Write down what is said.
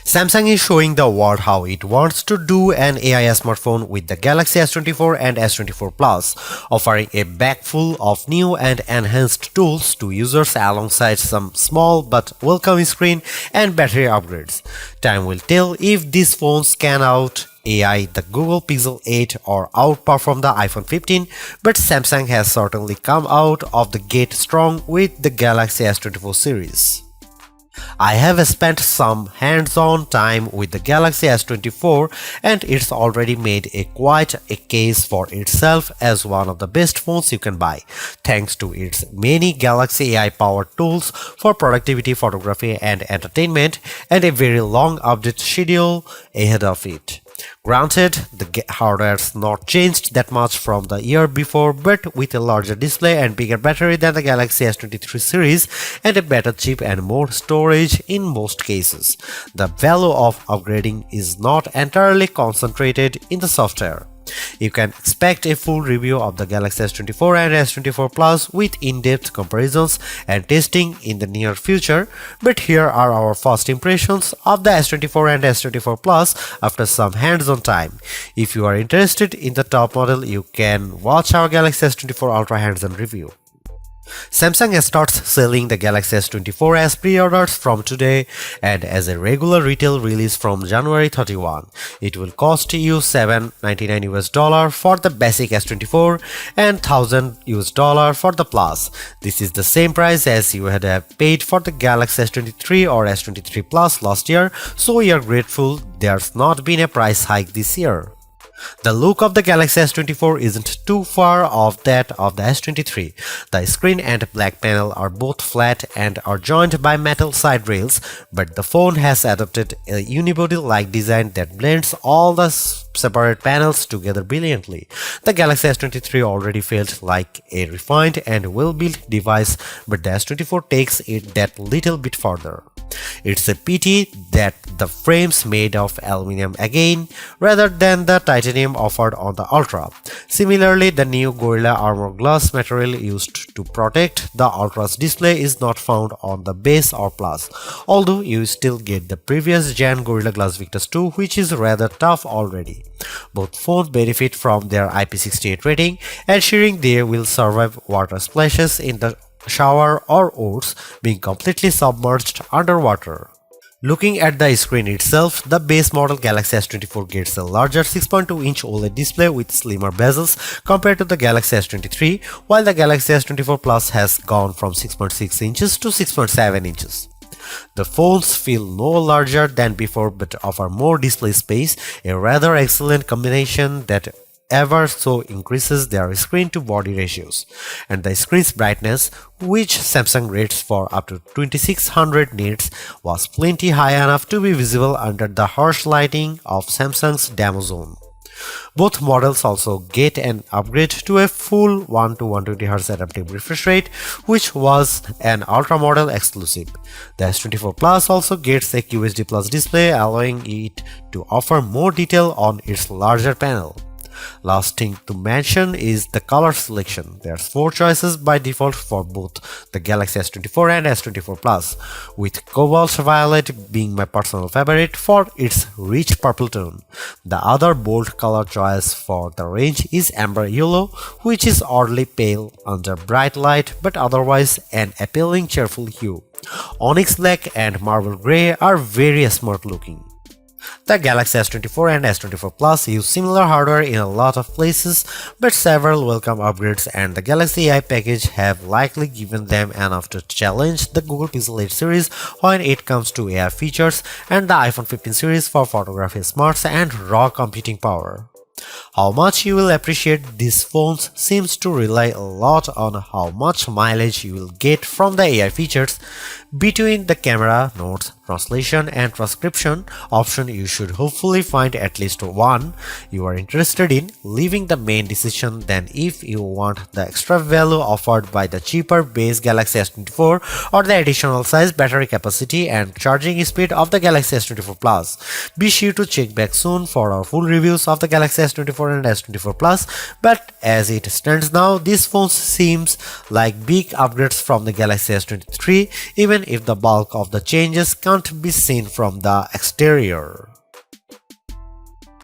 Samsung is showing the world how it wants to do an AI smartphone with the Galaxy S24 and S24 Plus, offering a bag full of new and enhanced tools to users alongside some small but welcome screen and battery upgrades. Time will tell if these phones can out AI the Google Pixel 8 or outperform the iPhone 15, but Samsung has certainly come out of the gate strong with the Galaxy S24 series. I have spent some hands-on time with the Galaxy S24 and it's already made quite a case for itself as one of the best phones you can buy, thanks to its many Galaxy AI-powered tools for productivity, photography and entertainment, and a very long update schedule ahead of it. Granted, the hardware's not changed that much from the year before, but with a larger display and bigger battery than the Galaxy S23 series and a better chip and more storage in most cases, the value of upgrading is not entirely concentrated in the software. You can expect a full review of the Galaxy S24 and S24 Plus with in-depth comparisons and testing in the near future, but here are our first impressions of the S24 and S24 Plus after some hands-on time. If you are interested in the top model, you can watch our Galaxy S24 Ultra hands-on review. Samsung starts selling the Galaxy S24 as pre-orders from today and as a regular retail release from January 31. It will cost you $799 for the basic S24 and $1,000 for the Plus. This is the same price as you had paid for the Galaxy S23 or S23 Plus last year, so we are grateful there's not been a price hike this year. The look of the Galaxy S24 isn't too far off that of the S23. The screen and back panel are both flat and are joined by metal side rails, but the phone has adopted a unibody-like design that blends all the separate panels together brilliantly. The Galaxy S23 already felt like a refined and well-built device, but the S24 takes it that little bit further. It's a pity that the frame's made of aluminum again, rather than the titanium offered on the Ultra. Similarly, the new Gorilla Armor glass material used to protect the Ultra's display is not found on the base or Plus, although you still get the previous gen Gorilla Glass Victus 2, which is rather tough already. Both phones benefit from their IP68 rating, ensuring they will survive water splashes in the shower or worse, being completely submerged underwater. Looking at the screen itself, the base model Galaxy S24 gets a larger 6.2-inch OLED display with slimmer bezels compared to the Galaxy S23, while the Galaxy S24 Plus has gone from 6.6 inches to 6.7 inches. The phones feel no larger than before but offer more display space, a rather excellent combination that ever so increases their screen to body ratios, and the screen's brightness, which Samsung rates for up to 2600 nits, was plenty high enough to be visible under the harsh lighting of Samsung's demo zone. Both models also get an upgrade to a full 1 to 120Hz adaptive refresh rate, which was an Ultra model exclusive. The S24 Plus also gets a QHD Plus display, allowing it to offer more detail on its larger panel. Last thing to mention is the color selection. There's 4 choices by default for both the Galaxy S24 and S24 Plus, with cobalt violet being my personal favorite for its rich purple tone. The other bold color choice for the range is amber yellow, which is oddly pale under bright light but otherwise an appealing cheerful hue. Onyx black and marble grey are very smart looking. The Galaxy S24 and S24 Plus use similar hardware in a lot of places, but several welcome upgrades and the Galaxy AI package have likely given them enough to challenge the Google Pixel 8 series when it comes to AI features and the iPhone 15 series for photography smarts and raw computing power. How much you will appreciate these phones seems to rely a lot on how much mileage you will get from the AI features. Between the camera, notes, translation and transcription option, you should hopefully find at least one you are interested in, leaving the main decision then if you want the extra value offered by the cheaper base Galaxy S24 or the additional size, battery capacity and charging speed of the Galaxy S24 Plus. Be sure to check back soon for our full reviews of the Galaxy S24 and S24 Plus, but as it stands now, these phones seems like big upgrades from the Galaxy S23, even if the bulk of the changes can can't be seen from the exterior.